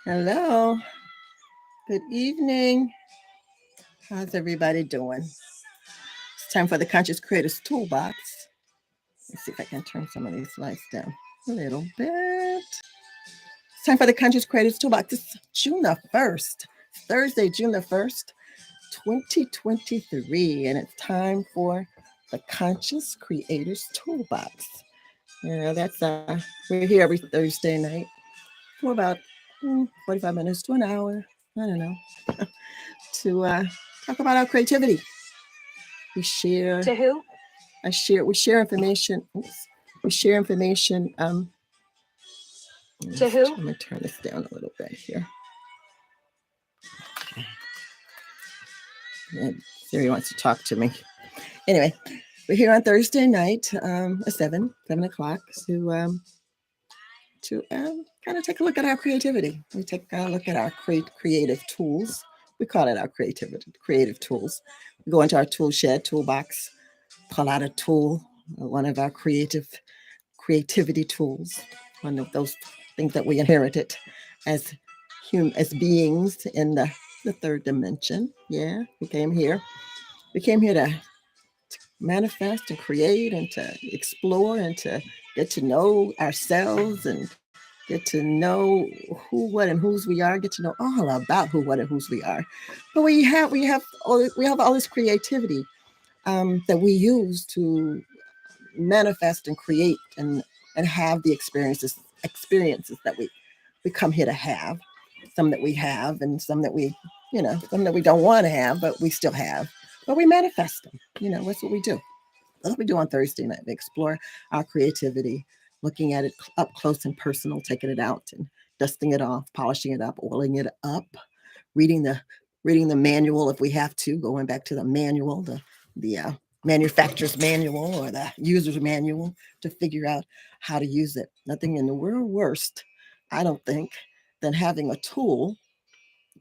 Hello. Good evening. How's everybody doing? It's time for the Conscious Creators ToolBox. Let's see if I can turn some of these lights down a little bit. It's time for the Conscious Creators ToolBox. It's June the 1st. It's Thursday, June the 1st, 2023. And it's time for the Conscious Creators ToolBox. We're here every Thursday night for about 45 minutes to an hour. I don't know. To talk about our creativity. We share. To who? We share information. Oops, we share information. To who? Let me turn this down a little bit here. And Siri wants to talk to me. Anyway, we're here on Thursday night at 7 o'clock to kind of take a look at our creativity. We take a look at our creative tools. We call it our creative tools. We go into our tool shed, toolbox, pull out a tool, one of our creativity tools, one of those things that we inherited as as beings in the third dimension. Yeah, we came here. We came here to manifest and create and to explore and to get to know ourselves and get to know who, what, and whose we are. Get to know all about who, what, and whose we are. But we have all this creativity that we use to manifest and create and have the experiences that we come here to have. Some that we have and some that some that we don't want to have, but we still have. But we manifest them. That's what we do. That's what we do on Thursday night. We explore our creativity, looking at it up close and personal, taking it out and dusting it off, polishing it up, oiling it up, reading the manual if we have to, going back to the manual, the manufacturer's manual or the user's manual to figure out how to use it. Nothing in the world worse, I don't think, than having a tool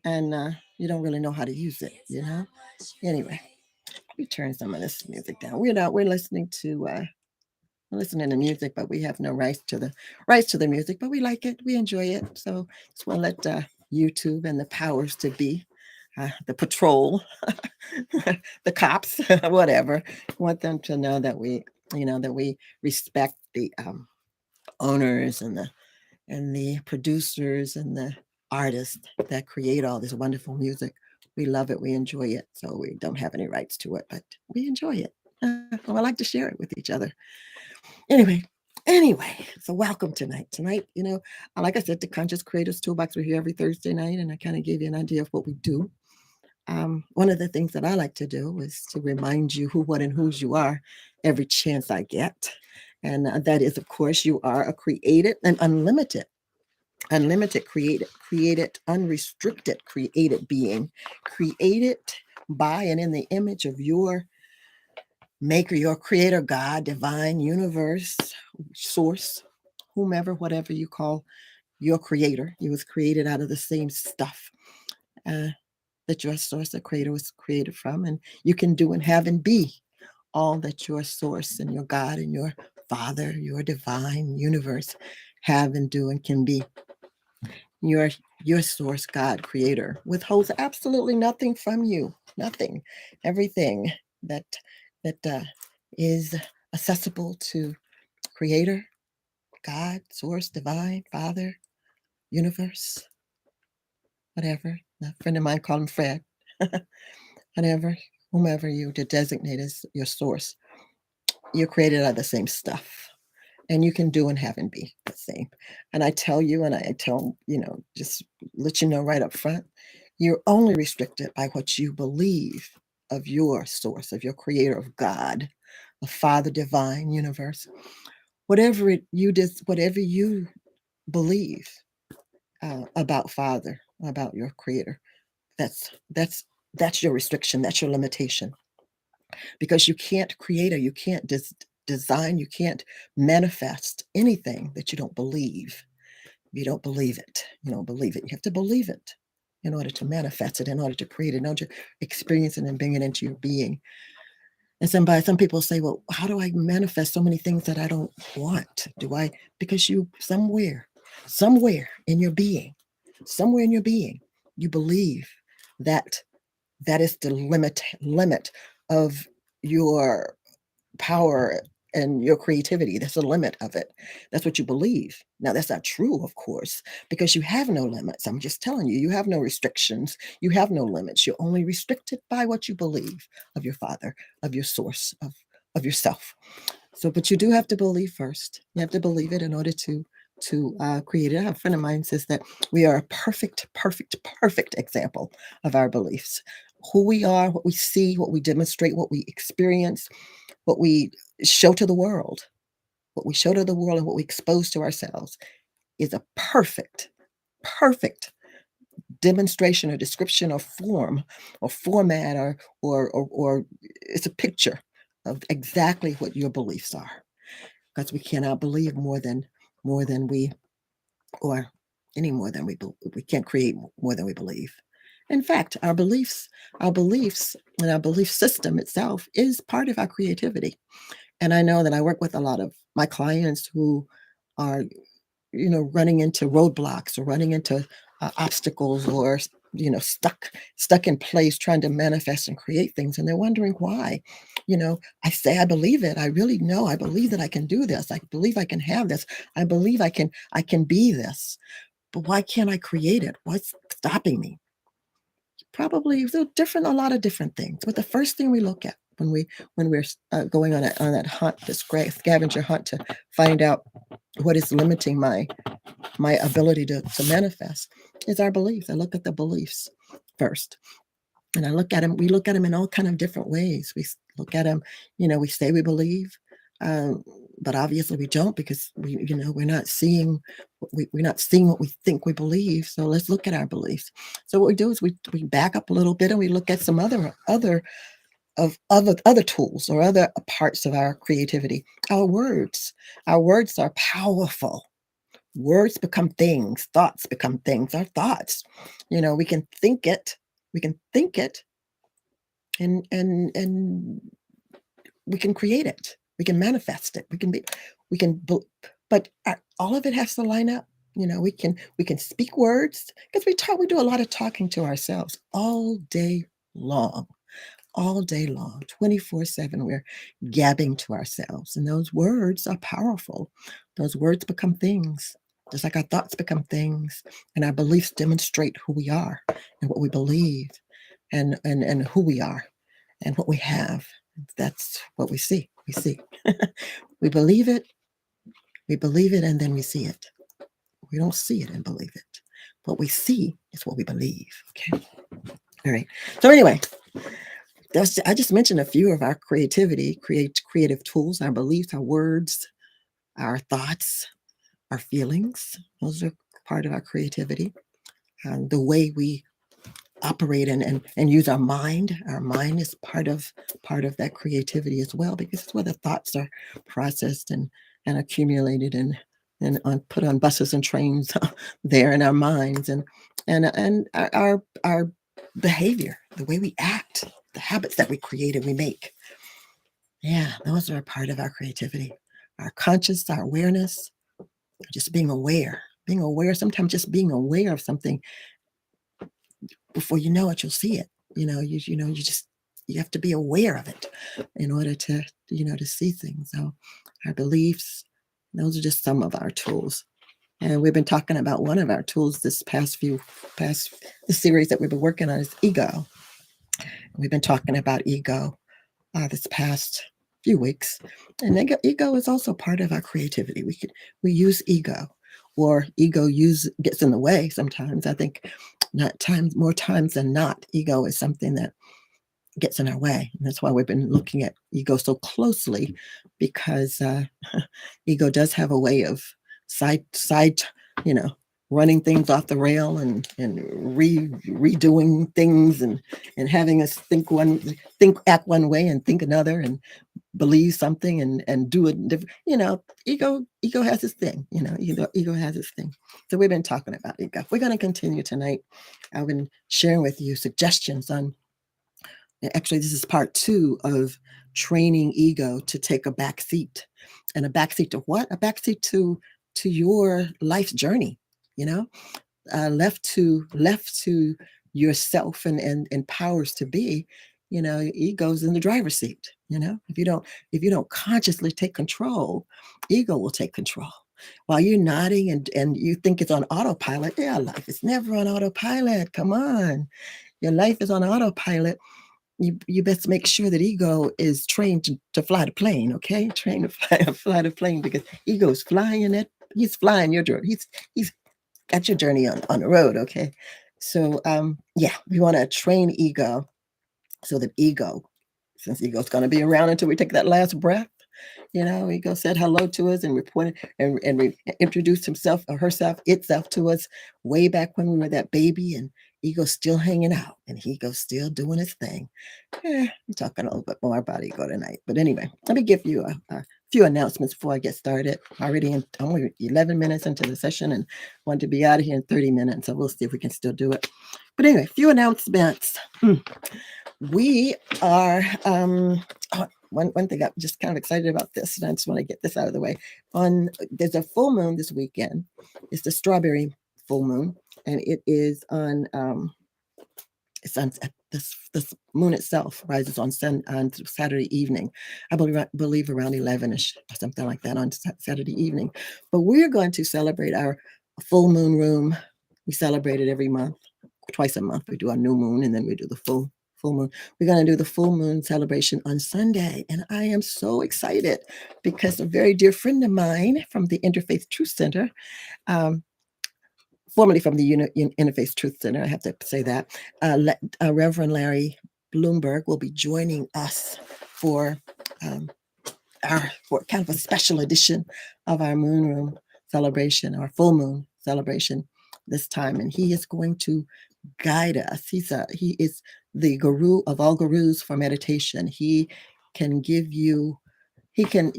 and you don't really know how to use it. Anyway, we turn some of this music down. We're listening to music, but we have no rights to the music, but we like it, we enjoy it. So just want to let YouTube and the powers to be, the patrol, the cops, whatever, want them to know that we respect the owners and the producers and the artists that create all this wonderful music. We love it, we enjoy it, so we don't have any rights to it, but we enjoy it. I like to share it with each other. Anyway, so welcome tonight. Tonight, like I said, the Conscious Creators Toolbox, we're here every Thursday night, and I kind of gave you an idea of what we do. One of the things that I like to do is to remind you who, what, and whose you are every chance I get. And that is, of course, you are a created and unlimited, created, unrestricted, created being, created by and in the image of your maker, your creator, God, divine, universe, source, whomever, whatever you call your creator. He was created out of the same stuff that your source, the creator, was created from. And you can do and have and be all that your source and your God and your Father, your divine universe have and do and can be. Your source, God, creator, withholds absolutely nothing from you. Nothing. Everything that is accessible to creator, God, source, divine, Father, universe, whatever. A friend of mine called him Fred. Whatever, whomever you to designate as your source, you're created out of the same stuff. And you can do and have and be the same. And I tell you, and I tell, just let you know right up front, you're only restricted by what you believe of your source, of your creator, of God, of Father, divine, universe. Whatever you believe about Father, about your creator, that's your restriction, that's your limitation. Because you can't create or you can't design, you can't manifest anything that you don't believe. You don't believe it. You don't believe it. You have to believe it in order to manifest it, in order to create it, in order to experience it and bring it into your being. And some people say, well, how do I manifest so many things that I don't want? Because you somewhere in your being, somewhere in your being, you believe that that is the limit of your power and your creativity. That's the limit of it. That's what you believe. Now, that's not true, of course, because you have no limits. I'm just telling you, you have no restrictions. You have no limits. You're only restricted by what you believe of your Father, of your source, of yourself. So, but you do have to believe first. You have to believe it in order to create it. A friend of mine says that we are a perfect example of our beliefs. Who we are, what we see, what we demonstrate, what we experience, what we show to the world, what we show to the world and what we expose to ourselves is a perfect demonstration or description or form or format or it's a picture of exactly what your beliefs are. Because we cannot believe more than we or any more than we can't create more than we believe. In fact, our beliefs and our belief system itself is part of our creativity. And I know that I work with a lot of my clients who are, running into roadblocks or running into obstacles or, stuck in place trying to manifest and create things. And they're wondering why. I say, I believe it. I really know. I believe that I can do this. I believe I can have this. I believe I can be this. But why can't I create it? What's stopping me? Probably a lot of different things. But the first thing we look at when we're going on that hunt, this scavenger hunt to find out what is limiting my ability to manifest, is our beliefs. I look at the beliefs first, and I look at them. We look at them in all kind of different ways. We look at them. We say we believe. Um, but obviously we don't, because we're not seeing what we think we believe. So let's look at our beliefs. So what we do is we back up a little bit and we look at some other tools or other parts of our creativity. Our words are powerful. Words become things. Thoughts become things. Our thoughts, we can think it and we can create it. We can manifest it. But all of it has to line up. We can speak words, because we do a lot of talking to ourselves long, all day long, 24/7. We're gabbing to ourselves, and those words are powerful. Those words become things, just like our thoughts become things, and our beliefs demonstrate who we are and what we believe, and who we are and what we have. That's what we see. We believe it, and then we see it. We don't see it and believe it. What we see is what we believe. Okay. All right. So anyway, I just mentioned a few of our creative tools, our beliefs, our words, our thoughts, our feelings. Those are part of our creativity. The way we operate and use our mind. Our mind is part of that creativity as well, because it's where the thoughts are processed and accumulated and put on buses and trains there in our minds, and our behavior, the way we act, the habits that we create and we make. Yeah, those are a part of our creativity. Our conscious, our awareness, just being aware. Being aware, sometimes just being aware of something, before you know it, you'll see it. You have to be aware of it in order to see things. So our beliefs, those are just some of our tools. And we've been talking about one of our tools the series that we've been working on is ego. We've been talking about ego this past few weeks, and ego is also part of our creativity. We use ego, or ego gets in the way sometimes. I think more times than not, ego is something that gets in our way, and that's why we've been looking at ego so closely, because ego does have a way of side you know running things off the rail, and redoing things, and having us act one way and think another, and believe something and do it different. Ego has its thing. Ego has its thing. So we've been talking about ego. We're going to continue tonight. I've been sharing with you suggestions on. Actually, this is part 2 of training ego to take a back seat. And a back seat to what? A back seat to your life's journey. You know, left to yourself and powers to be, ego's in the driver's seat. If you don't consciously take control, ego will take control. While you're nodding and you think it's on autopilot, yeah, life is never on autopilot. Come on. Your life is on autopilot. You best make sure that ego is trained to fly the plane, okay? Trained to fly the plane, because ego's flying it. He's flying your journey. He's got your journey on the road, okay? So yeah, we want to train ego so that since ego's going to be around until we take that last breath, ego said hello to us and reported and introduced himself or herself, itself to us way back when we were that baby, and ego's still hanging out and ego's still doing his thing. I'm talking a little bit more about ego tonight. But anyway, let me give you a few announcements before I get started. I'm only 11 minutes into the session and want to be out of here in 30 minutes. So we'll see if we can still do it. But anyway, a few announcements. We are, one thing I'm just kind of excited about this, and I just want to get this out of the way. There's a full moon this weekend. It's the strawberry full moon, and it's on this moon itself rises on Saturday evening. I believe around 11ish or something like that on Saturday evening. But we're going to celebrate our full moon room. We celebrate it every month, twice a month. We do our new moon and then we do the full moon. We're going to do the full moon celebration on Sunday, and I am so excited because a very dear friend of mine from the Interfaith Truth Center, formerly from the Interfaith Truth Center, I have to say that, Reverend Larry Bloomberg will be joining us for for kind of a special edition of our moon room celebration, our full moon celebration this time, and he is going to guide us. He is the guru of all gurus for meditation. He can give you he can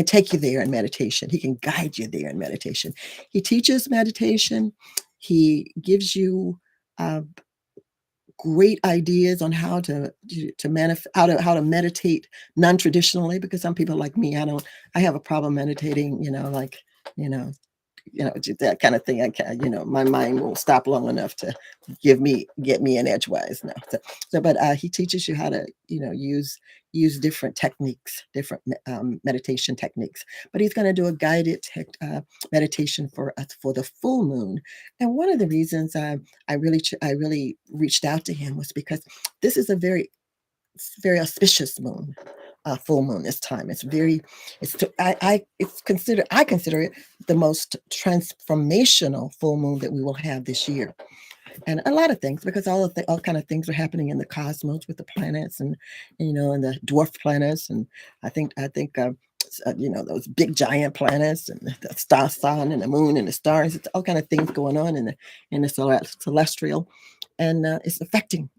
take you there in meditation. He can guide you there in meditation. He teaches meditation. He gives you great ideas on how to meditate non-traditionally, because some people like me, I have a problem meditating, you know that kind of thing. I can, my mind won't stop long enough to get me in edgewise. No, but he teaches you how to, use different techniques, different meditation techniques. But he's going to do a guided meditation for us for the full moon. And one of the reasons I really reached out to him was because this is a very auspicious moon, full moon this time. I consider it the most transformational full moon that we will have this year. And a lot of things, because all kind of things are happening in the cosmos with the planets and the dwarf planets, and those big giant planets and the sun and the moon and the stars. It's all kind of things going on in the celestial, and it's going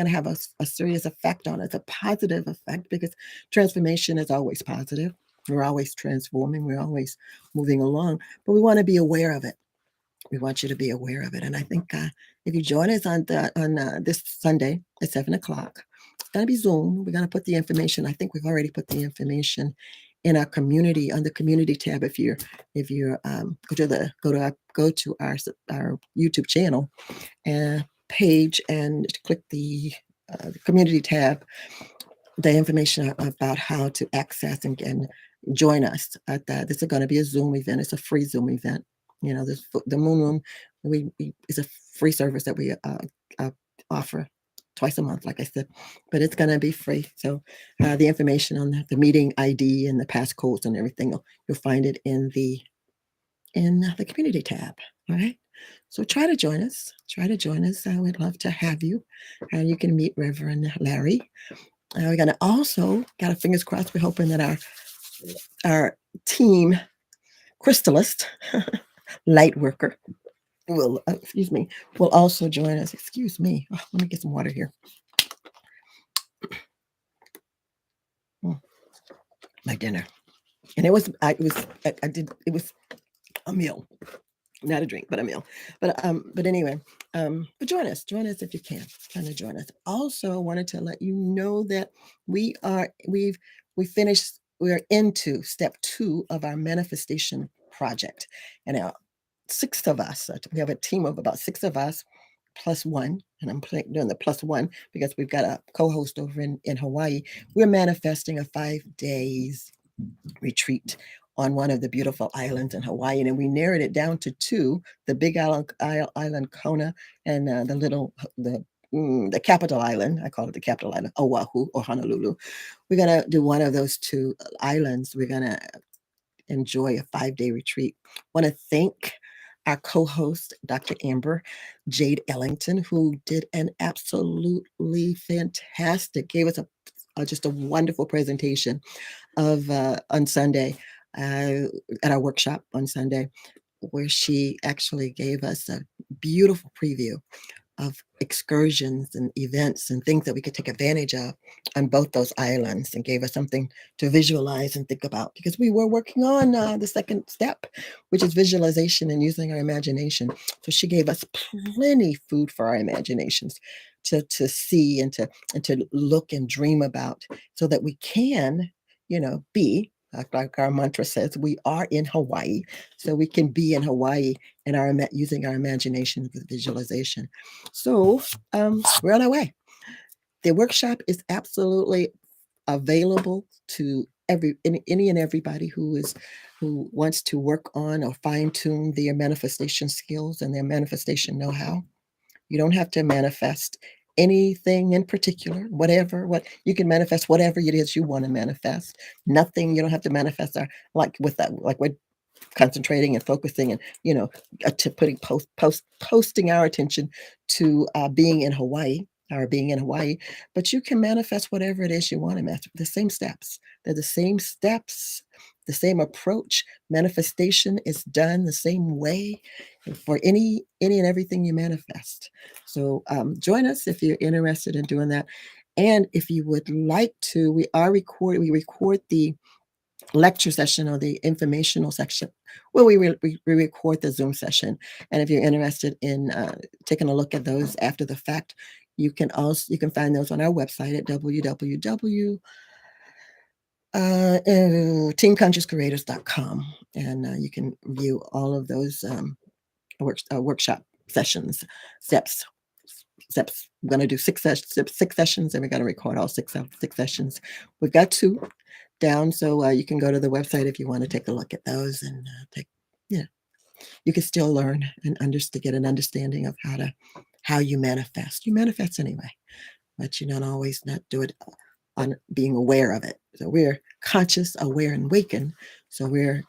to have a serious effect on us, a positive effect, because transformation is always positive. We're always transforming. We're always moving along, but we want to be aware of it. We want you to be aware of it. And I think if you join us on this Sunday at 7:00, it's going to be Zoom. We're going to put the information. I think we've already put the information in our community, on the community tab. If you go to our YouTube channel and page and click the community tab, the information about how to access and join us at that. This is going to be a Zoom event. It's a free Zoom event. The Moon Room is a free service that we offer twice a month, like I said, but it's going to be free. So the information on the meeting ID and the passcodes and everything, you'll find it in the community tab. All right. So try to join us. I would love to have you. And you can meet Reverend Larry. We're going to also, got our fingers crossed, we're hoping that our team crystallist, light worker, will also join us. Excuse me. Oh, let me get some water here. My dinner. And it was a meal. Not a drink, but a meal. But anyway, but join us if you can. Kind of join us. Also, wanted to let you know that we are into step 2 of our manifestation project, and 6 of us. We have a team of about 6 of us plus one, and I'm doing the plus one because we've got a co-host over in Hawaii. We're manifesting a 5 days retreat on one of the beautiful islands in Hawaii, and we narrowed it down to two: the Big Island Kona, and the capital island. I call it the capital island, Oahu or Honolulu. We're gonna do one of those two islands. We're gonna enjoy a 5 day retreat. Want to thank our co-host, Dr. Amber Jade Ellington, who did an absolutely fantastic, gave us just a wonderful presentation of on Sunday at our workshop on Sunday, where she actually gave us a beautiful preview of excursions and events and things that we could take advantage of on both those islands, and gave us something to visualize and think about, because we were working on the second step, which is visualization and using our imagination. So she gave us plenty food for our imaginations to see and to look and dream about, so that we can, be like our mantra says, we are in Hawaii, so we can be in Hawaii and using our imagination with visualization. So we're on our way. The workshop is absolutely available to any and everybody who wants to work on or fine tune their manifestation skills and their manifestation know-how. You don't have to manifest anything in particular. What you can manifest, whatever it is you want to manifest. Nothing. You don't have to manifest like with that, like we're concentrating and focusing, and to posting our attention to being in Hawaii, but you can manifest whatever it is you want to manifest. The same steps. They're the same steps, the same approach. Manifestation is done the same way for any and everything you manifest. So join us if you're interested in doing that. And if you would like to, we record the lecture session or the informational section. Well, we record the Zoom session, and if you're interested in taking a look at those after the fact, you can find those on our website at www.teamconsciouscreators.com, and you can view all of those workshop sessions steps. We're going to do six sessions, and we're going to record all six sessions. We've got two down, so you can go to the website if you want to take a look at those, and you can still learn and get an understanding of how you manifest. You manifest anyway, but you don't always not do it on being aware of it. So we're conscious, aware, and waken. So we're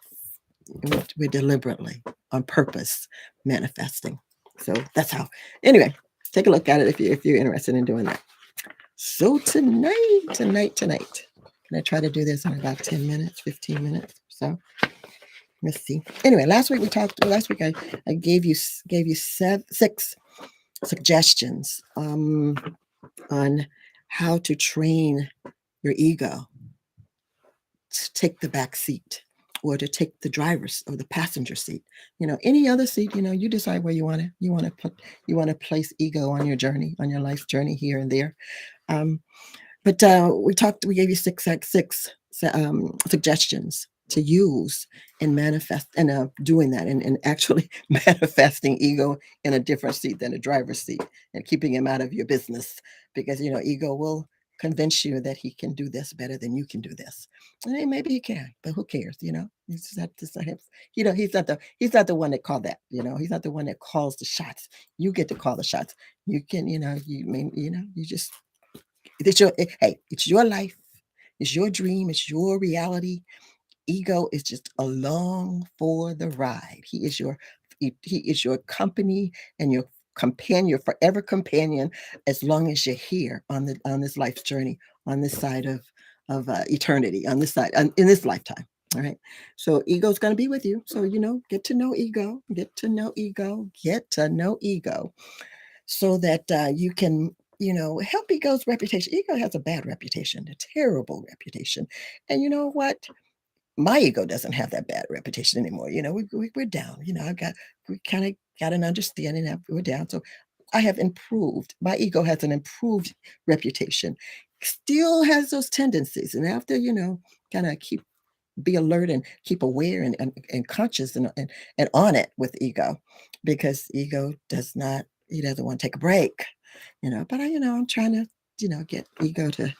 deliberately, on purpose, manifesting. So that's how. Anyway, take a look at it if you're interested in doing that. So tonight, can I try to do this in about 10 minutes, 15 minutes? So let's see. Anyway, last week I gave you 6 suggestions on how to train your ego to take the back seat, or to take the driver's or the passenger seat. Any other seat. You decide where you want to place ego on your journey, on your life journey, here and there. But we gave you six suggestions to use and manifest, and doing that, and actually manifesting ego in a different seat than the driver's seat, and keeping him out of your business, because ego will convince you that he can do this better than you can do this, and maybe he can, but who cares? He's not he's not the one that called that. He's not the one that calls the shots. You get to call the shots. You can, you just. It's your life. It's your dream. It's your reality. Ego is just along for the ride. He is your company and your companion, your forever companion, as long as you're here on this life's journey, on this side of eternity, on this side, in this lifetime. All right. So ego's going to be with you. So get to know ego. Get to know ego. Get to know ego, so that you can help ego's reputation. Ego has a bad reputation, a terrible reputation. And you know what? My ego doesn't have that bad reputation anymore. We're down. We kind of got an understanding that we're down. So I have improved. My ego has an improved reputation. Still has those tendencies. And after, kind of keep be alert and keep aware and conscious and on it with ego, because ego does not, he doesn't want to take a break, but I'm trying to, get ego to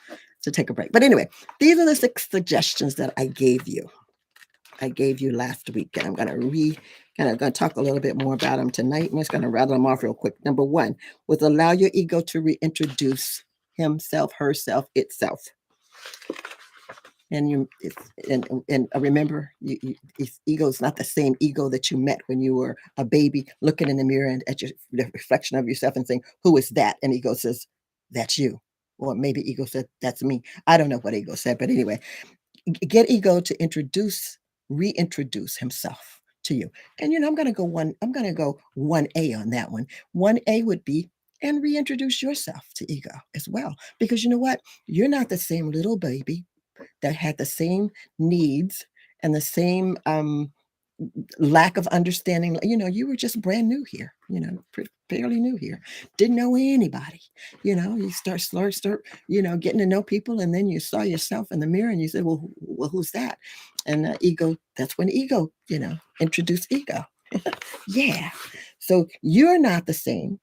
take a break. But anyway, these are the 6 suggestions that I gave you last week, and I'm going to going to talk a little bit more about them tonight. I'm just going to rattle them off real quick. Number 1 was allow your ego to reintroduce himself, herself, itself. And remember, ego is not the same ego that you met when you were a baby, looking in the mirror and at the reflection of yourself and saying, "Who is that?" And ego says, "That's you." Or maybe ego said, "That's me." I don't know what ego said, but anyway, get ego to reintroduce himself to you. And I'm going to go 1A on that one. 1A would be, and reintroduce yourself to ego as well, because you know what? You're not the same little baby that had the same needs and the same lack of understanding. You were just brand new here, fairly new here, didn't know anybody. You start getting to know people, and then you saw yourself in the mirror and you said, well, who's that? And ego, that's when ego, introduce ego. Yeah. So you're not the same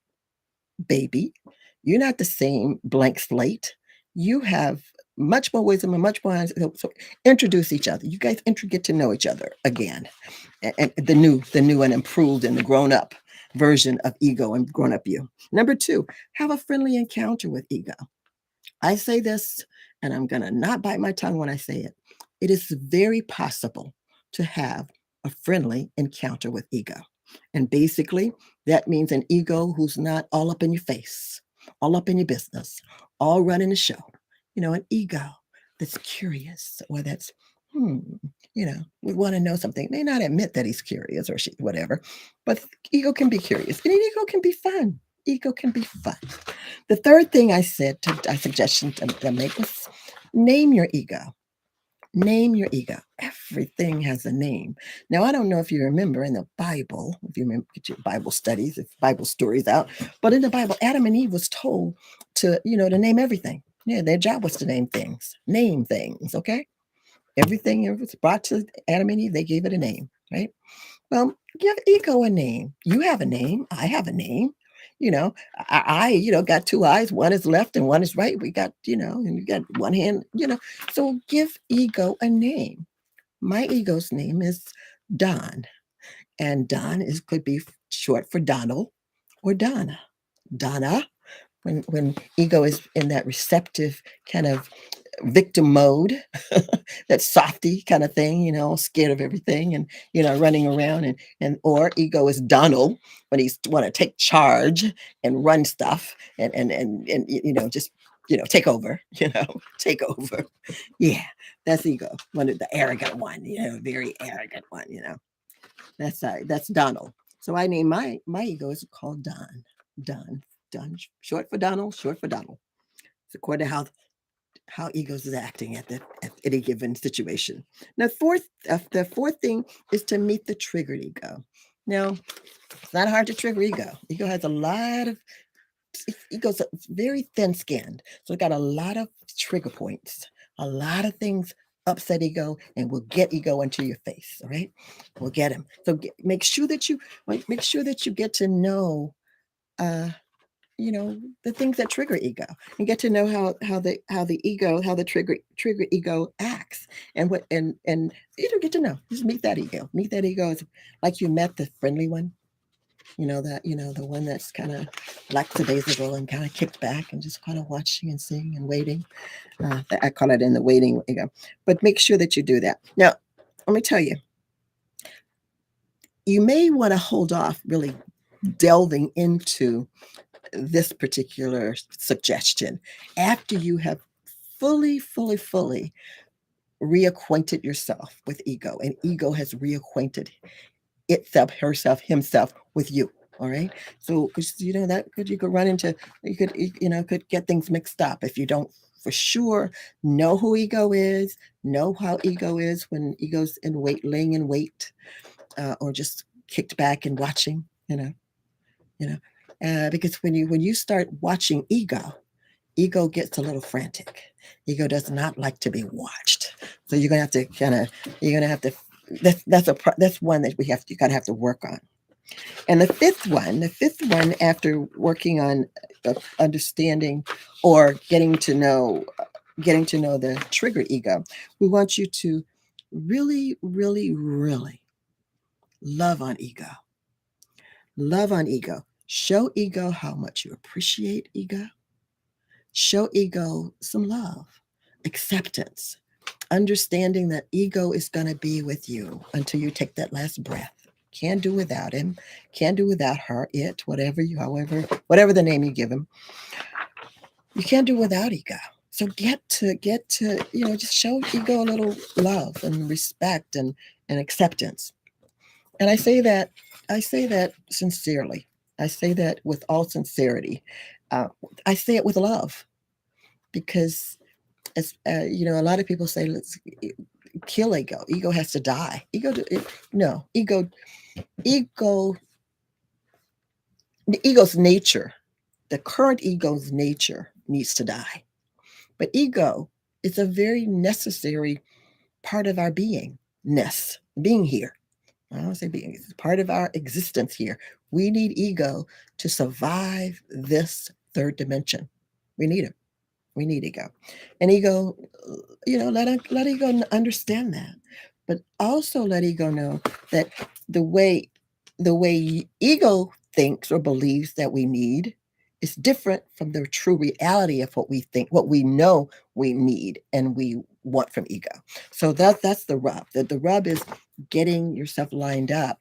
baby. You're not the same blank slate. You have much more wisdom and much more. So introduce each other. You guys get to know each other again, and the new and improved and the grown up version of ego and grown up you. Number 2, have a friendly encounter with ego. I say this, and I'm gonna not bite my tongue when I say it. It is very possible to have a friendly encounter with ego. And basically, that means an ego who's not all up in your face, all up in your business, all running the show. An ego that's curious, or that's, we want to know something. May not admit that he's curious or whatever, but ego can be curious. And ego can be fun. Ego can be fun. The third thing I suggestion to make was name your ego. Name your ego. Everything has a name. Now, I don't know if you remember in the Bible, if you remember, get your Bible studies, if Bible stories out, but in the Bible, Adam and Eve was told to name everything. Yeah, their job was to name things, okay? Everything it was brought to Adam and Eve, they gave it a name, right? Well, give ego a name. You have a name. I have a name. You know, got 2 eyes. One is left and one is right. We got, and you got one hand, So give ego a name. My ego's name is Don. And Don could be short for Donald or Donna. Donna, when ego is in that receptive kind of victim mode, that softy kind of thing, scared of everything and running around, and or ego is Donald when he's want to take charge and run stuff and just take over, take over. Yeah, that's ego. One of the arrogant one, very arrogant one, that's Donald. So I name my ego is called Don. Don. Don, short for Donald, short for Donald. It's according to how egos is acting at any given situation. Now, the fourth thing is to meet the triggered ego. Now, it's not hard to trigger ego. Ego has a lot of ego's very thin-skinned, so it got a lot of trigger points, a lot of things upset ego, and will get ego into your face. All right, we'll get him. So make sure that you get to know. The things that trigger ego, and get to know how the trigger ego acts, and what and get to know, just meet that ego is like you met the friendly one, the one that's kind of lackadaisical and kind of kicked back and just kind of watching and seeing and waiting. I call it in the waiting ego. But make sure that you do that. Now, let me tell you, you may want to hold off really delving into this particular suggestion after you have fully reacquainted yourself with ego, and ego has reacquainted itself, herself, himself with you. All right. So, because you could run into, could get things mixed up if you don't for sure know who ego is, know how ego is when ego's in wait, laying in wait, or just kicked back and watching, because when you start watching ego gets a little frantic. Ego does not like to be watched. So you're gonna have to kind of you're gonna have to that's one that you gotta have to work on. And the fifth one, after working on understanding or getting to know the trigger ego, we want you to really, really, really love on ego. Love on ego. Show ego how much you appreciate ego. Show ego some love, acceptance, understanding that ego is going to be with you until you take that last breath. Can't do without him, can't do without her, it, whatever the name you give him. You can't do without ego. So get to just show ego a little love and respect and acceptance. And I say that sincerely. I say that with all sincerity. Uh, I say it with love because as a lot of people say, let's kill ego. Ego has to die. No, ego, the ego's nature, the current ego's nature needs to die. But ego is a very necessary part of our beingness, being here. I don't say being, it's part of our existence here. We need ego to survive this third dimension. We need it. We need ego. And ego, let ego understand that. But also let ego know that the way ego thinks or believes that we need is different from the true reality of what we know we need and we want from ego. So that's the rub. The rub is getting yourself lined up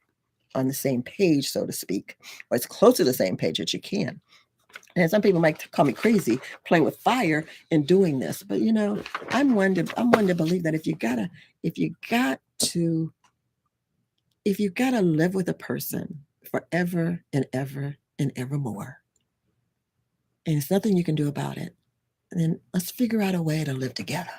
on the same page, so to speak, or as close to the same page as you can. And some people might call me crazy playing with fire and doing this, but I'm one to believe that if you gotta live with a person forever and ever and evermore, and there's nothing you can do about it, then let's figure out a way to live together.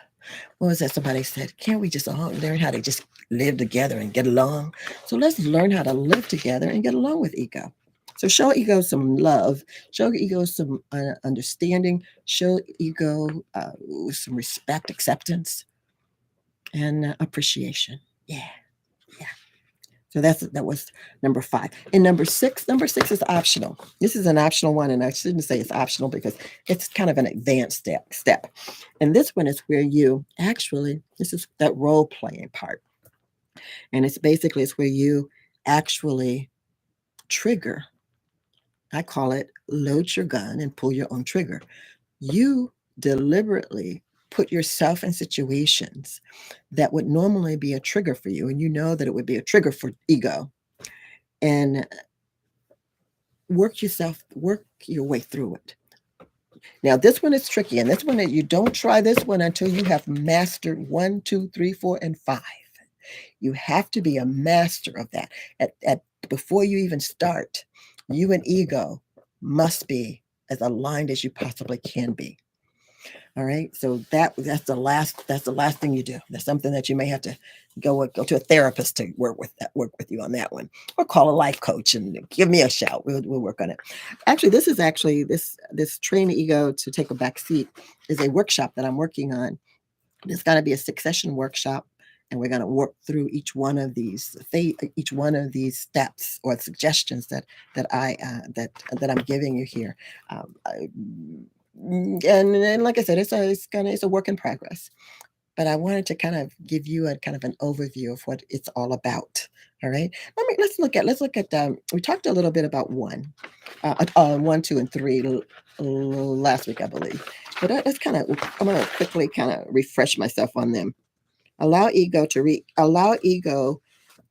What was that? Somebody said, can't we just all learn how to just live together and get along? So let's learn how to live together and get along with ego. So show ego some love, show ego some understanding, show ego some respect, acceptance, and appreciation. Yeah, yeah. So that was number 5. And number six is optional. This is an optional one, and I shouldn't say it's optional because it's kind of an advanced step. And this one is where this is that role playing part. And it's where you actually trigger. I call it load your gun and pull your own trigger. You deliberately put yourself in situations that would normally be a trigger for you, and you know that it would be a trigger for ego, and work your way through it. Now, this one is tricky, and this one that you don't try this one until you have mastered 1, 2, 3, 4, and 5. You have to be a master of that. At Before you even start, you and ego must be as aligned as you possibly can be. All right. So that's the last thing you do. That's something that you may have to go to a therapist to work with you on that one, or call a life coach and give me a shout. We'll work on it. Actually, this train ego to take a back seat is a workshop that I'm working on. It's going to be a succession workshop, and we're going to work through each one of these steps or suggestions that I'm giving you here. And like I said, it's a work in progress. But I wanted to kind of give you a kind of an overview of what it's all about. All right. Let's look at. We talked a little bit about 1, 2, and 3 last week, I believe. But I'm going to quickly kind of refresh myself on them. Allow ego.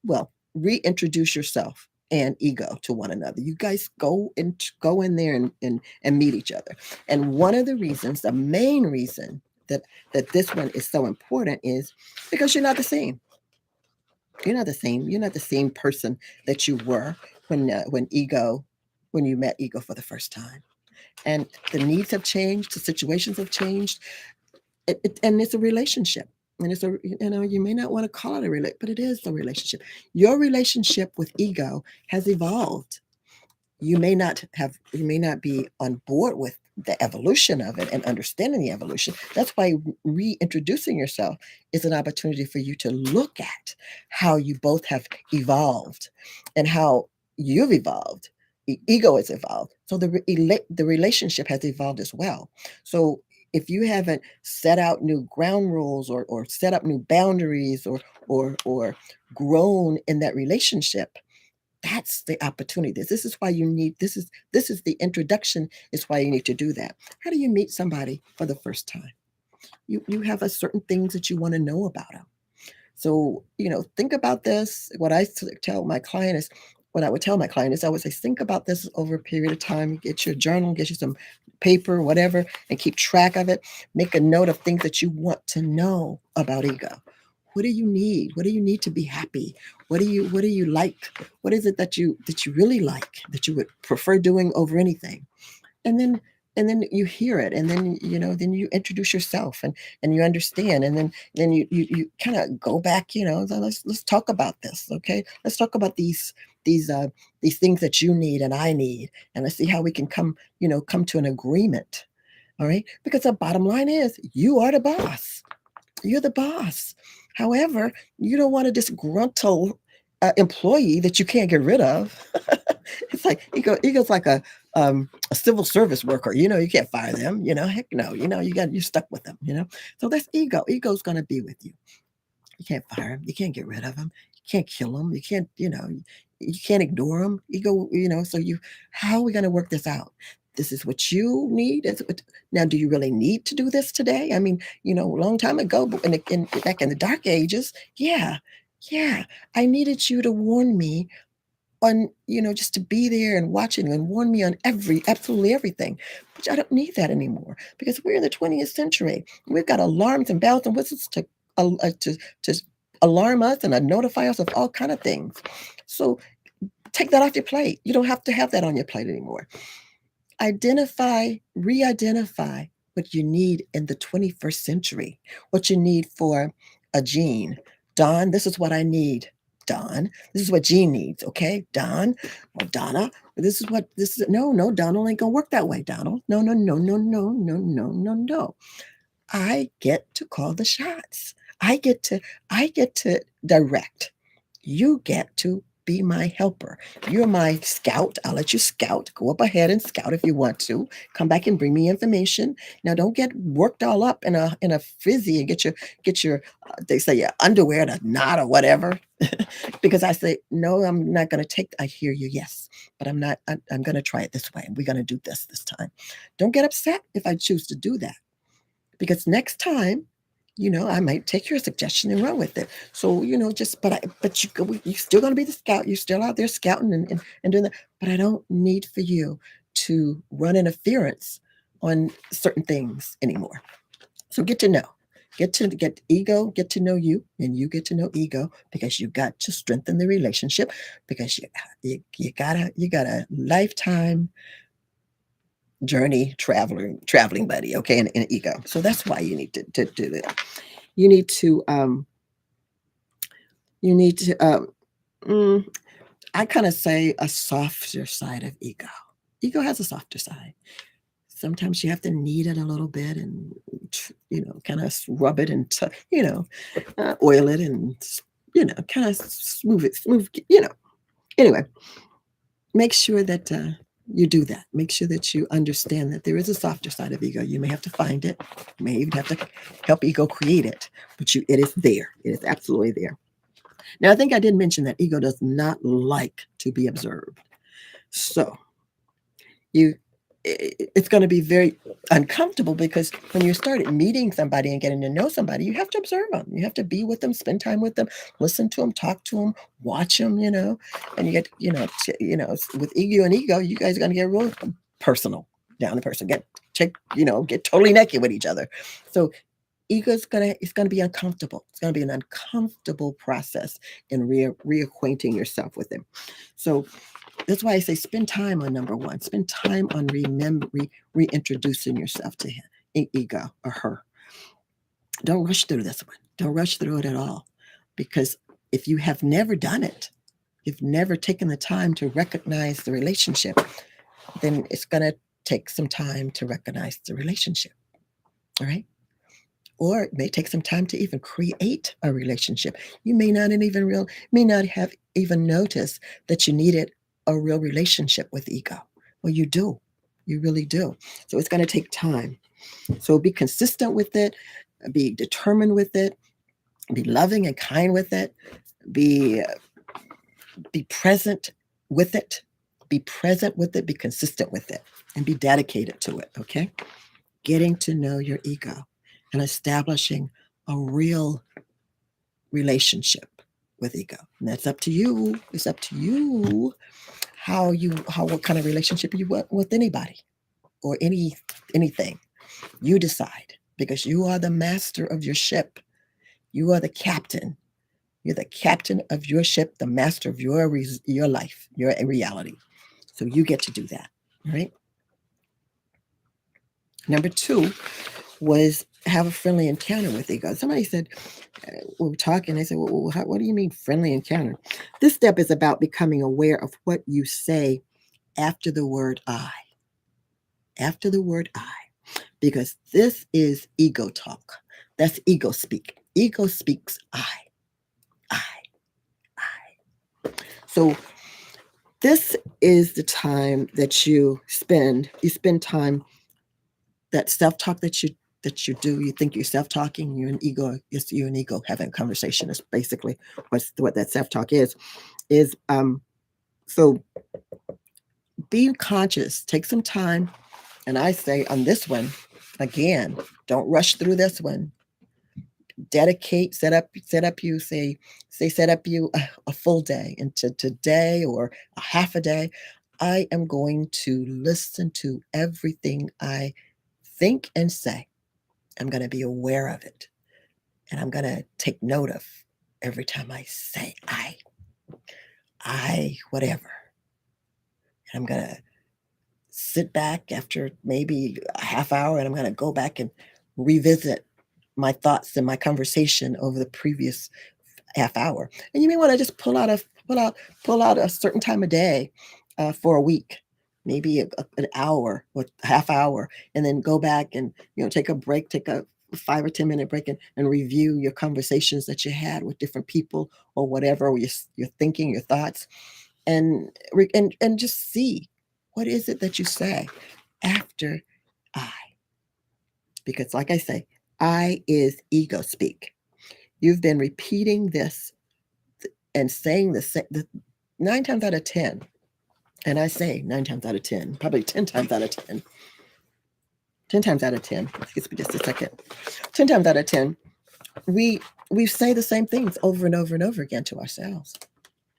Well, reintroduce yourself and ego to one another. You guys go in there and meet each other. And one of the main reason that this one is so important is because you're not the same. You're not the same. You're not the same person that you were when you met ego for the first time. And the needs have changed. The situations have changed. And it's a relationship. And you may not want to call it a relationship, but it is a relationship. Your relationship with ego has evolved. You may not be on board the evolution of it and understanding the evolution. That's why reintroducing yourself is an opportunity for you to look at how you both have evolved and how you've evolved. Ego has evolved. So the relationship has evolved as well. So if you haven't set out new ground rules or set up new boundaries or grown in that relationship, that's the opportunity. This is why you need this is the introduction is why you need to do that. How do you meet somebody for the first time? You have a certain things that you want to know about them. So, think about this. What I tell my client is, what I would tell my client is, I would say, think about this over a period of time. Get your journal, get you some paper, whatever, and keep track of it. Make a note of things that you want to know about ego. What do you need? What do you need to be happy? What do you like? What is it that you really like that you would prefer doing over anything? And then you hear it, and then you introduce yourself, and you understand, and then you kind of go back, so let's talk about this. Okay, let's talk about these uh these things that you need and I need, and let's see how we can come to an agreement. All right, because the bottom line is, you are the boss. You're the boss. However, you don't want a disgruntled employee that you can't get rid of. It's like ego's like a civil service worker. You can't fire them. Heck no. You're stuck with them. So that's ego. Ego's gonna be with you. You can't fire him. You can't get rid of him. You can't kill him. You can't ignore him. Ego. So how are we gonna work this out? This is what you need. Now, do you really need to do this today? I mean, a long time ago, but back in the dark ages, yeah, I needed you to warn me on, just to be there and watching and warn me on absolutely everything. But I don't need that anymore because we're in the 20th century. We've got alarms and bells and whistles to alarm us and notify us of all kind of things. So take that off your plate. You don't have to have that on your plate anymore. Re-identify what you need in the 21st century, what you need for a Jean. Don, this is what I need. Don, this is what Jean needs. Okay, Don or Donna, no, Donald ain't gonna work that way, Donald. No, no, no, no, no, no, no, no, no. I get to call the shots. I get to direct. You get to be my helper. You're my scout. I'll let you scout. Go up ahead and scout if you want to. Come back and bring me information. Now, don't get worked all up in a fizzy and get your they say your underwear to knot or whatever. Because I say no, I'm not going to take. I hear you, yes, but I'm not. I'm going to try it this way. We're going to do this time. Don't get upset if I choose to do that, because next time, I might take your suggestion and run with it. So, you're still going to be the scout. You're still out there scouting and doing that. But I don't need for you to run interference on certain things anymore. So get to know. Get ego, get to know you, and you get to know ego, because you got to strengthen the relationship, because you got a lifetime journey traveling buddy, okay, and ego. So that's why you need to do that. You need to mm, I kind of say a softer side of ego. Ego has a softer side. Sometimes you have to knead it a little bit and kind of rub it and oil it and kind of smooth. Anyway, make sure that you do that. Make sure that you understand that there is a softer side of ego. You may have to find it. You may even have to help ego create it, but it is there. It is absolutely there. Now, I think I did mention that ego does not like to be observed. So it's going to be very uncomfortable, because when you start meeting somebody and getting to know somebody, you have to observe them. You have to be with them, spend time with them, listen to them, talk to them, watch them, and you get, with ego, you guys are going to get real personal, down to person, get totally naked with each other. So it's gonna be uncomfortable. It's gonna be an uncomfortable process in reacquainting yourself with them. So that's why I say spend time on number one. Spend time on reintroducing yourself to him, ego or her. Don't rush through this one. Don't rush through it at all, because if you have never done it, you've never taken the time to recognize the relationship, then it's gonna take some time to recognize the relationship. All right. Or it may take some time to even create a relationship. You may not have even noticed that you needed a real relationship with ego. Well, you do. You really do. So it's going to take time. So be consistent with it, be determined with it, be loving and kind with it, be be present with it, be present with it, be consistent with it, and be dedicated to it. Okay. Getting to know your ego and establishing a real relationship with ego. And that's up to you. It's up to you what kind of relationship you want with anybody or anything. You decide, because you are the master of your ship. You are the captain. You're the captain of your ship, the master of your life, your reality. So you get to do that. All right. Number 2 was have a friendly encounter with ego. Somebody said, we were talking, they said, well, what do you mean friendly encounter? This step is about becoming aware of what you say after the word I. After the word I. Because this is ego talk. That's ego speak. Ego speaks I. I. So this is the time that you spend time, that self-talk that you do. You think you're self-talking, you're an ego, it's you and ego having a conversation. Is basically what that self-talk is so be conscious, take some time. And I say on this one, again, don't rush through this one. Dedicate, set up you set up you a full day, into today or a half a day. I am going to listen to everything I think and say. I'm going to be aware of it. And I'm going to take note of every time I say whatever. And I'm going to sit back after maybe a half hour, and I'm going to go back and revisit my thoughts and my conversation over the previous half hour. And you may want to just pull out a certain time of day for a week, maybe an hour or half hour, and then go back and take a break, take a 5 or 10 minute break, and review your conversations that you had with different people or whatever, or your thinking, your thoughts, and just see what is it that you say after I. Because like I say, I is ego speak. You've been repeating this and saying the 9 times out of 10, and I say 9 times out of 10, probably 10 times out of 10. 10 times out of 10, excuse me just a second. 10 times out of 10, we say the same things over and over and over again to ourselves.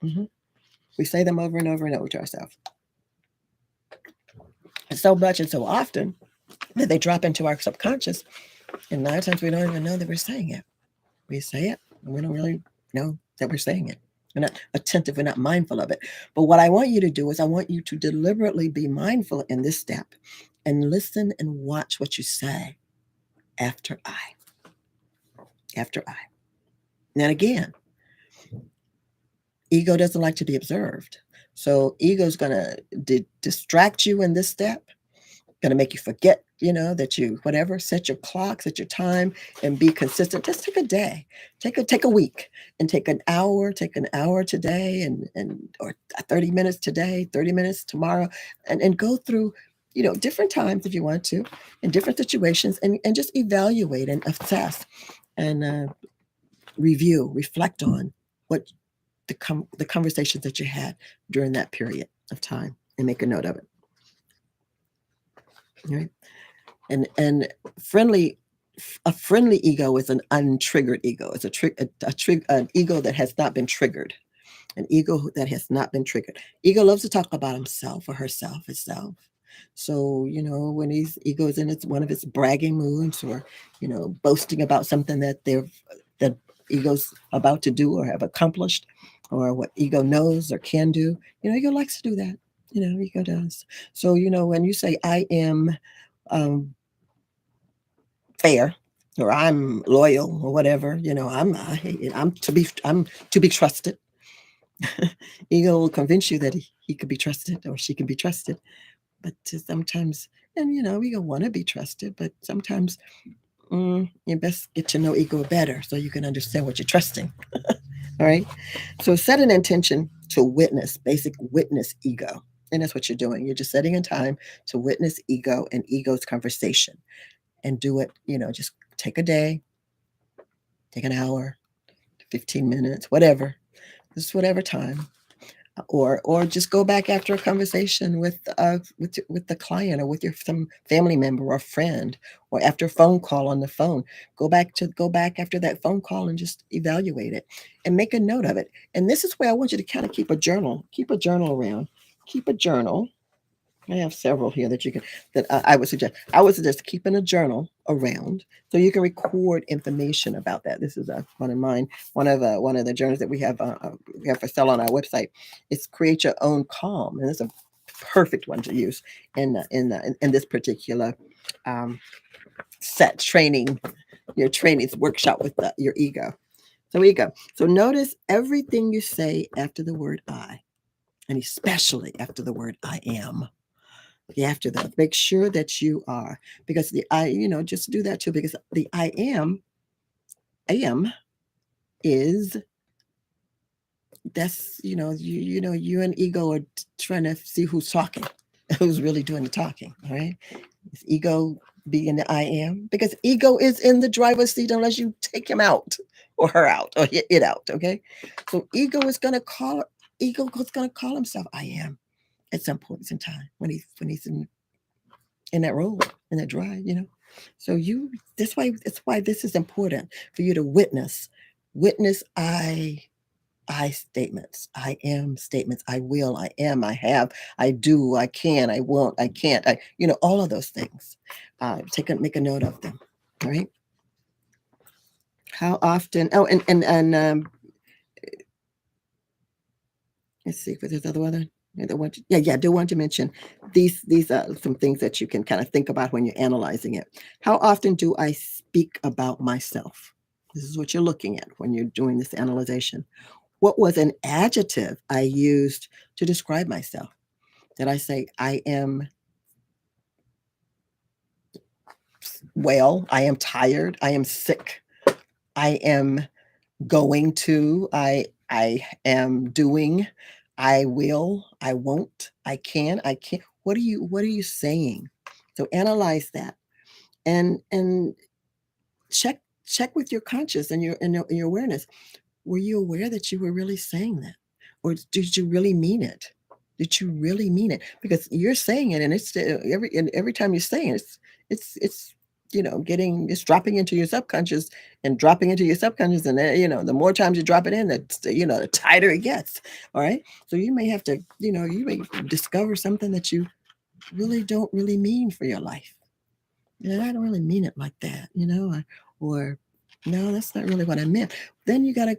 Mm-hmm. We say them over and over and over to ourselves. And so much and so often that they drop into our subconscious, and 9 times we don't even know that we're saying it. We say it, and we don't really know that we're saying it. We're not attentive, we're not mindful of it. But what I want you to do is I want you to deliberately be mindful in this step and listen and watch what you say after I. After I. Now again, ego doesn't like to be observed. So ego is going to distract you in this step, going to make you forget, that you, whatever, set your clock, set your time, and be consistent. Just take a day, take a week, and take an hour today, or 30 minutes today, 30 minutes tomorrow, and go through, different times if you want to, in different situations, and just evaluate and assess and review, reflect on what the conversations that you had during that period of time, and make a note of it. All right. And a friendly ego is an untriggered ego. It's an ego that has not been triggered. An ego that has not been triggered. Ego loves to talk about himself or herself, itself. So, when ego is in one of its bragging moods, or, boasting about something that ego's about to do or have accomplished, or what ego knows or can do, ego likes to do that. Ego does. So, when you say I am fair, or I'm loyal, or whatever, I'm to be trusted. Ego will convince you that he could be trusted, or she can be trusted, but sometimes And ego want to be trusted, but sometimes you best get to know ego better so you can understand what you're trusting. All right. So set an intention to witness, basic witness ego. And that's what you're doing. You're just setting a time to witness ego and ego's conversation, and do it, just take a day, take an hour, 15 minutes, whatever, just whatever time. Or just go back after a conversation with the client, or with your some family member or friend, or after a phone call on the phone. Go back after that phone call and just evaluate it and make a note of it. And this is where I want you to kind of keep a journal around. Keep a journal. I have several here that you can that I would suggest. I would suggest keeping a journal around so you can record information about that. This is one of mine. One of the journals that we have for sale on our website. It's Create Your Own Calm, and it's a perfect one to use in this particular um, set training, your trainings workshop with your ego. So ego. So notice everything you say after the word I, and especially after the word I am. After that, make sure that you are, because the I, just do that too, because the I am is, that's, you and ego are trying to see who's talking, who's really doing the talking. All right. Is ego being the I am? Because ego is in the driver's seat unless you take him out or her out or it out. Okay. So ego is gonna call himself I am at some points in time when he's in that role, in that drive. So that's why this is important for you to witness I statements, I am statements, I will, I am, I have, I do, I can, I won't, I can't, all of those things. Make a note of them. All right. How often? Oh, and let's see if there's other. Yeah, I do want to mention these are some things that you can kind of think about when you're analyzing it. How often do I speak about myself? This is what you're looking at when you're doing this analyzation. What was an adjective I used to describe myself? Did I say I am well, I am tired, I am sick, I am going to, I am doing, I will, I won't, I can, I can't. What are you saying? So analyze that, and check with your conscious and your awareness. Were you aware that you were really saying that, or did you really mean it? Did you really mean it? Because you're saying it, and every time you're saying it, it's it's dropping into your subconscious and dropping into your subconscious, and the more times you drop it in, the tighter it gets. All right, so you may have to, you may discover something that you really don't really mean for your life. Yeah, I don't really mean it like that, or no, that's not really what I meant. Then you gotta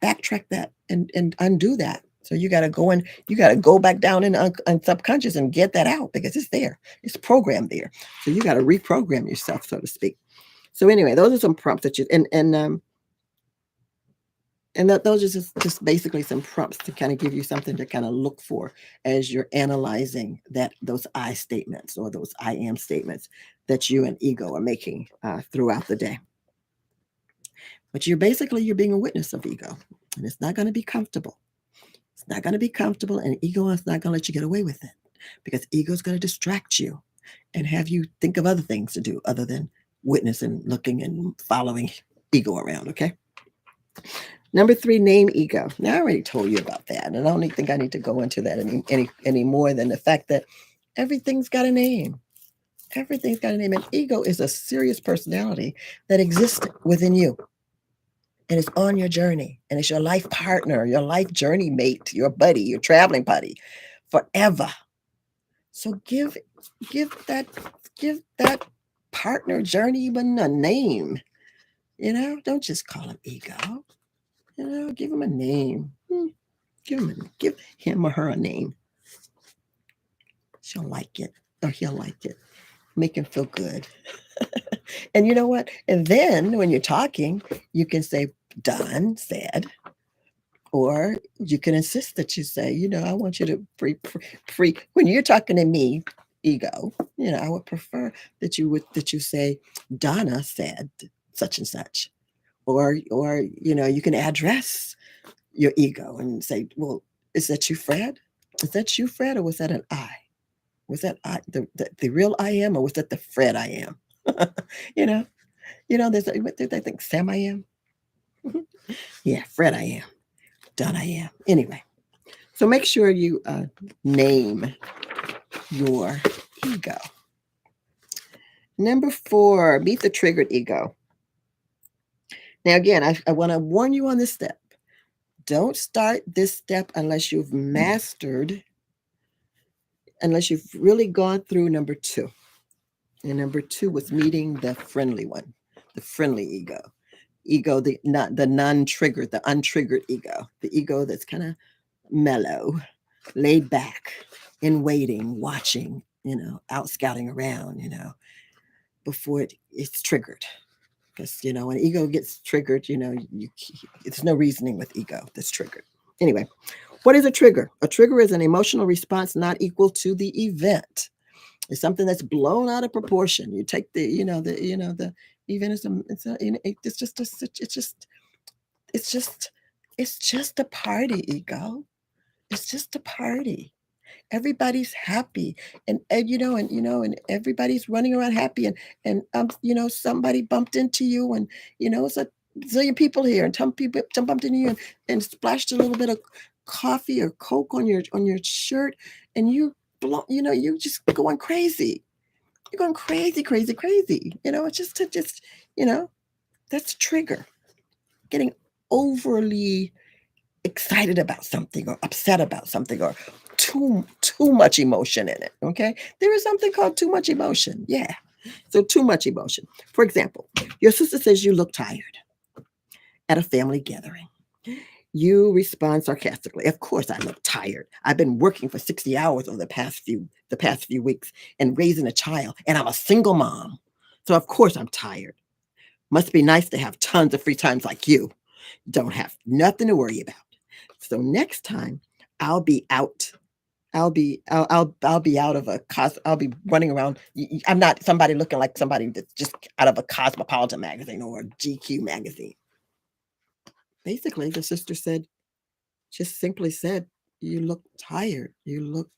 backtrack that and undo that. So you gotta go back down in subconscious and get that out, because it's there, it's programmed there. So you gotta reprogram yourself, so to speak. So anyway, those are some prompts that you and those are just basically some prompts to kind of give you something to kind of look for as you're analyzing those I statements, or those I am statements that you and ego are making throughout the day. But you're being a witness of ego, and it's not going to be comfortable. It's not going to be comfortable, and ego is not going to let you get away with it, because ego is going to distract you and have you think of other things to do other than witness and looking and following ego around. Okay. Number 3, name ego. Now, I already told you about that, and I don't think I need to go into that any more than the fact that everything's got a name. Everything's got a name, and ego is a serious personality that exists within you, and it's on your journey, and it's your life partner, your life journey mate, your buddy, your traveling buddy, forever. So give that give that partner journey even a name. Don't just call him ego. Give him a name. Give him or her a name. She'll like it, or he'll like it. Make him feel good. And you know what? And then when you're talking, you can say, done, said, or you can insist that you say, I want you to free when you're talking to me, ego, I would prefer that you say, Donna said such and such. Or you can address your ego and say, well, is that you, Fred? Is that you, Fred, or was that an I? Was that the real I am, or was that the Fred I am? you know, what did they think? Sam I am? Yeah, Fred I am. Don I am. Anyway, so make sure you name your ego. Number 4, meet the triggered ego. Now, again, I want to warn you on this step. Don't start this step unless you've really gone through number 2. And number 2 was meeting the friendly one, the friendly ego. Ego, the non-triggered, the untriggered ego, the ego that's kind of mellow, laid back, in waiting, watching, out scouting around, before it's triggered. Because when ego gets triggered, it's no reasoning with ego that's triggered. Anyway, what is a trigger? A trigger is an emotional response not equal to the event. It's something that's blown out of proportion. You take the event is it's just a party, ego. It's just a party. Everybody's happy, and everybody's running around happy, and somebody bumped into you, and it's a zillion people here, and some people bumped into you, and splashed a little bit of coffee or Coke on your shirt, and you just going crazy. You're going crazy, crazy, crazy. It's just that's a trigger. Getting overly excited about something, or upset about something, or too much emotion in it. Okay, there is something called too much emotion. Yeah, so too much emotion. For example, your sister says you look tired at a family gathering. You respond sarcastically, of course I look tired. I've been working for 60 hours over the past few weeks and raising a child, and I'm a single mom, so of course I'm tired. Must be nice to have tons of free times like you. Don't have nothing to worry about. So next time I'll be out. I'll be out of a I'll be running around. I'm not somebody looking like somebody that's just out of a Cosmopolitan magazine or a GQ magazine. Basically, the sister said, just simply said, you look tired. You look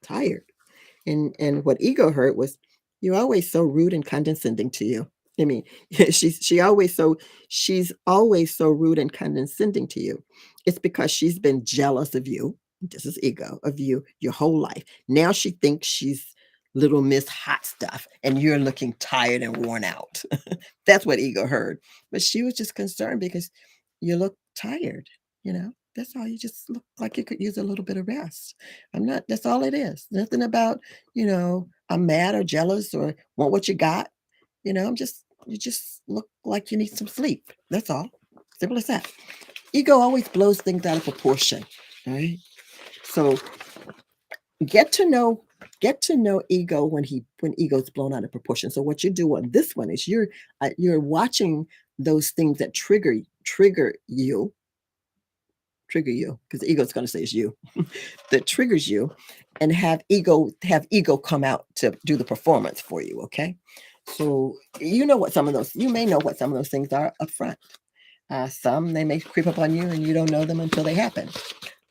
tired. And what ego heard was, you're always so rude and condescending to you. I mean, she's always so rude and condescending to you. It's because she's been jealous of you. This is ego, of you your whole life. Now she thinks she's little Miss Hot Stuff, and you're looking tired and worn out. That's what ego heard. But she was just concerned because you look tired, That's all. You just look like you could use a little bit of rest. That's all it is. Nothing about, I'm mad or jealous or want what you got. You just look like you need some sleep. That's all. Simple as that. Ego always blows things out of proportion. All right. So get to know get to know ego when ego's blown out of proportion. So what you do on this one is you're watching those things that trigger you because the ego's going to say it's you that triggers you, and have ego come out to do the performance for you. Okay, so you may know what some of those things are up front. Some they may creep up on you and you don't know them until they happen.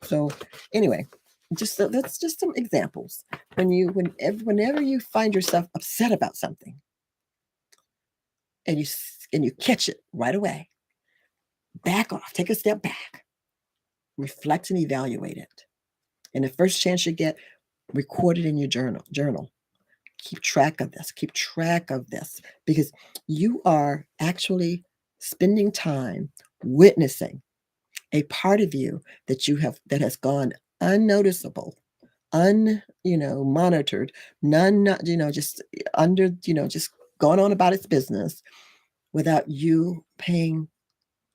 So anyway, that's just some examples. Whenever you find yourself upset about something, and you catch it right away, back off, take a step back, reflect and evaluate it. And the first chance you get, record it in your journal. Keep track of this. Keep track of this, because you are actually spending time witnessing a part of you that has gone unnoticeable, monitored, none, not, just under, just going on about its business without you paying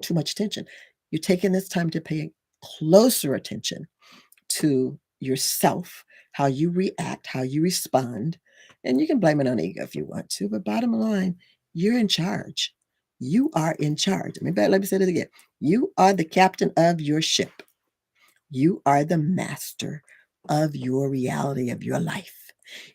too much attention. You're taking this time to pay closer attention to yourself, how you react, how you respond. And you can blame it on ego if you want to, but bottom line, you're in charge. You are in charge. Let me say it again. You are the captain of your ship. You are the master of your reality, of your life.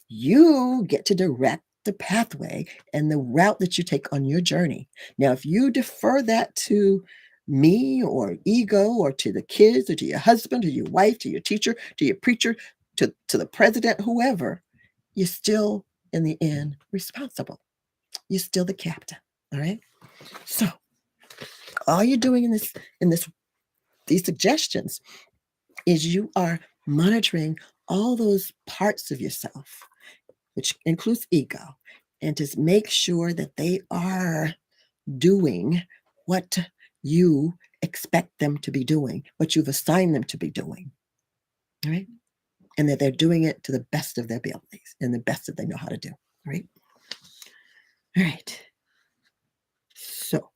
You get to direct the pathway and the route that you take on your journey. Now, if you defer that to me or ego or to the kids or to your husband or your wife, to your teacher, to your preacher, to the president, whoever, you're still in the end responsible. You're still the captain. All right. So all you're doing in these suggestions is you are monitoring all those parts of yourself, which includes ego, and to make sure that they are doing what you expect them to be doing, what you've assigned them to be doing, right? And that they're doing it to the best of their abilities and the best that they know how to do, right? All right. So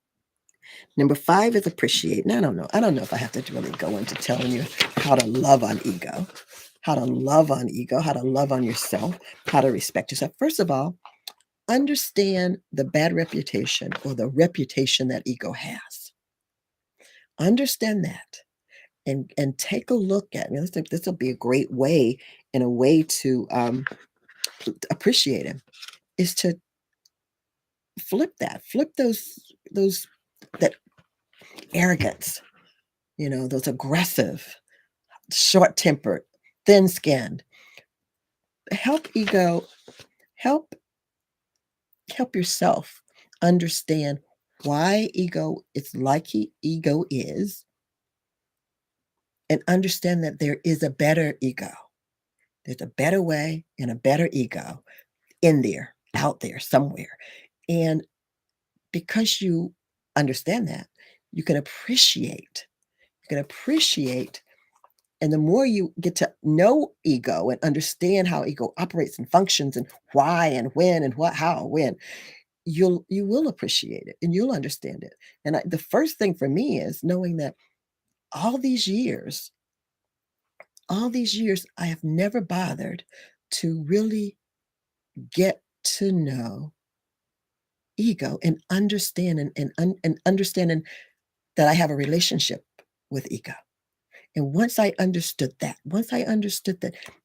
number 5 is appreciate. Now, I don't know if I have to really go into telling you how to love on ego, how to love on ego, how to love on yourself, how to respect yourself. First of all, understand the bad reputation or the reputation that ego has. Understand that and take a look at. This will be a great way, in a way to appreciate him, is to flip those that arrogance, those aggressive, short-tempered, thin-skinned. Help ego, help help yourself understand why ego is like ego is, and understand that there is a better ego. There's a better way and a better ego in there, out there somewhere. And because you understand that, you can appreciate. You can appreciate, and the more you get to know ego and understand how ego operates and functions and why and when and what, how, when, you will appreciate it and you'll understand it. And the first thing for me is knowing that all these years, I have never bothered to really get to know ego and understand and understanding that I have a relationship with ego. And once I understood that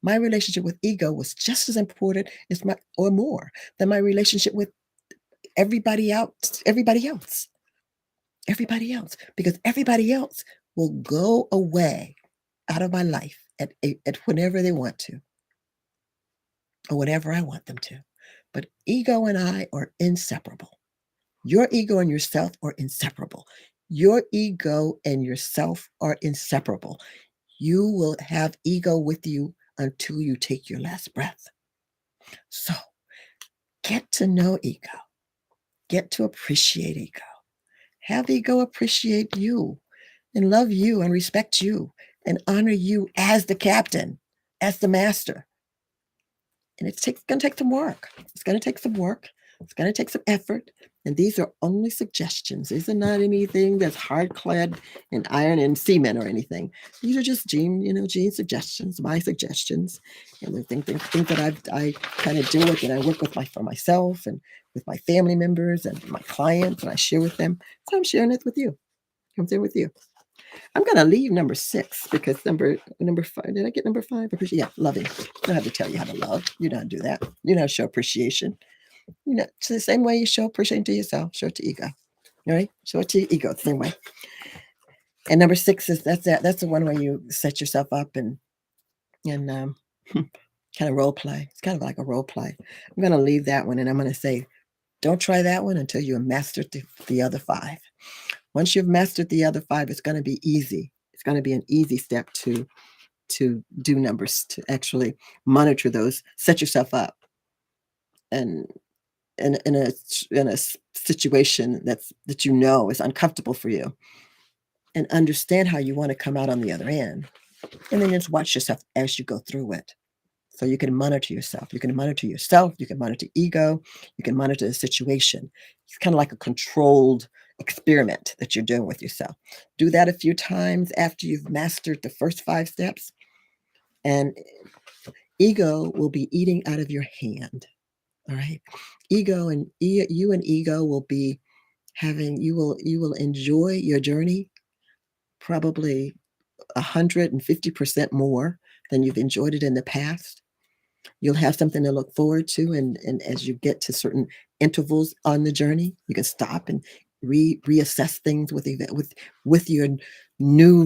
my relationship with ego was just as important as my or more than my relationship with everybody else, because everybody else will go away out of my life at whenever they want to, or whenever I want them to. But ego and I are inseparable. Your ego and yourself are inseparable. Your ego and yourself are inseparable. You will have ego with you until you take your last breath. So get to know ego. Get to appreciate ego. Have ego appreciate you and love you and respect you and honor you as the captain, as the master. And it's going to take some work. It's going to take some work. It's going to take some effort. And these are only suggestions. These are not anything that's hard clad in iron and cement or anything. These are just Jean's suggestions, my suggestions, and the things that I kind of do with, and I work with for myself and with my family members and my clients, and I share with them. So I'm sharing it with you. I'm there with you. I'm going to leave number 6 because number 5. Did I get number 5? Yeah, loving. I don't have to tell you how to love. You know how to do that. You know how to show appreciation. It's the same way you show appreciation to yourself. Show it to ego. All right, show it to your ego the same way. And number 6 is that's the one where you set yourself up and kind of role play. It's kind of like a role play. I'm going to leave that one, and I'm going to say, don't try that one until you have mastered the other 5. Once you've mastered the other 5, it's going to be easy. It's going to be an easy step to do numbers, to actually monitor those, set yourself up, and in a situation that is uncomfortable for you, and understand how you want to come out on the other end, and then just watch yourself as you go through it. So you can monitor yourself. You can monitor yourself. You can monitor ego. You can monitor the situation. It's kind of like a controlled experiment that you're doing with yourself. Do that a few times after you've mastered the first 5 steps, and ego will be eating out of your hand. All right. Ego and you and ego will be you will enjoy your journey probably 150% more than you've enjoyed it in the past. You'll have something to look forward to, and as you get to certain intervals on the journey, you can stop and reassess things with your new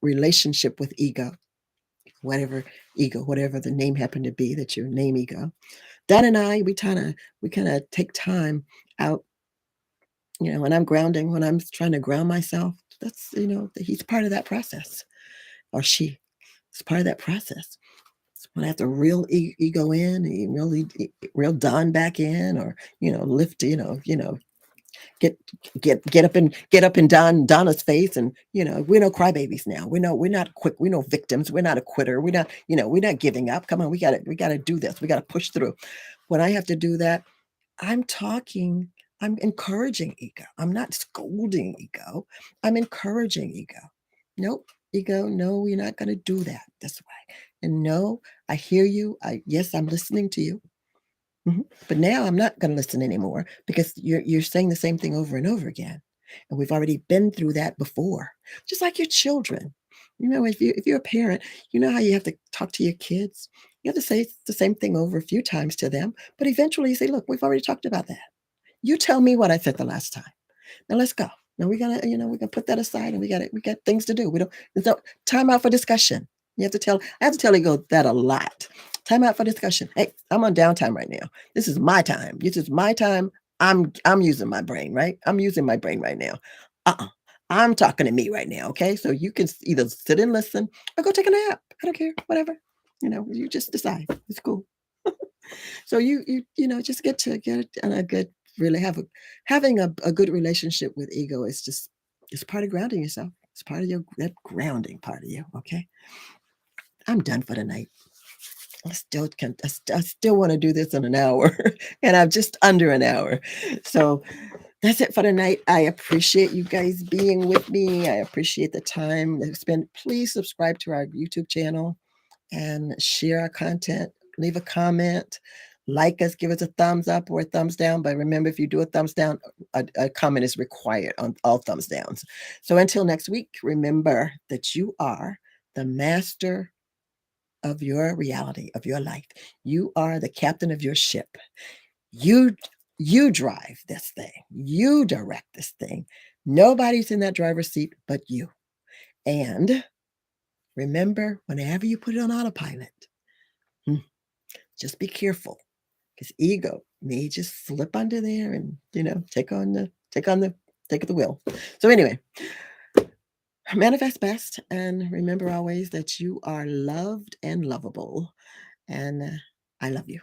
relationship with ego, whatever the name happened to be that you name ego. Don and I, we kind of take time out, when I'm grounding, when I'm trying to ground myself. That's, he's part of that process, or she is part of that process. When I have to reel ego in, really reel Don back in, or lift, get get up in Donna's face, and we're no crybabies now. We're not quick. We're no victims. We're not a quitter. We're not giving up. Come on, we got to do this. We got to push through. When I have to do that, I'm talking. I'm encouraging ego. I'm not scolding ego. I'm encouraging ego. Nope, ego. No, you're not going to do that this way. And no, I hear you. Yes, I'm listening to you. But now I'm not going to listen anymore, because you're saying the same thing over and over again, and we've already been through that before. Just like your children, if you're a parent, you know how you have to talk to your kids. You have to say the same thing over a few times to them, but eventually you say, "Look, we've already talked about that. You tell me what I said the last time. Now let's go. Now we gotta put that aside, and we got things to do. We don't There's no time out for discussion. I have to tell you that a lot. Time out for discussion. Hey, I'm on downtime right now. This is my time. This is my time. I'm using my brain, right? I'm using my brain right now. Uh-uh. I'm talking to me right now. Okay. So you can either sit and listen or go take a nap. I don't care. Whatever. You just decide. It's cool. So just get on a good, really having a good relationship with ego is just, it's part of grounding yourself. It's part of that grounding part of you. Okay. I'm done for the night. I still want to do this in an hour, and I'm just under an hour. So that's it for tonight. I appreciate you guys being with me. I appreciate the time that spent. Please subscribe to our YouTube channel and share our content. Leave a comment, like us, give us a thumbs up or a thumbs down. But remember, if you do a thumbs down, a comment is required on all thumbs downs. So until next week, remember that you are the master of your reality, of your life. You are the captain of your ship. You you drive this thing. You direct this thing. Nobody's in that driver's seat but you. And remember, whenever you put it on autopilot, just be careful, because ego may just slip under there and take the wheel. So anyway, manifest best, and remember always that you are loved and lovable, and I love you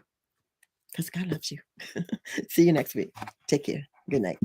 because God loves you. See you next week. Take care. Good night.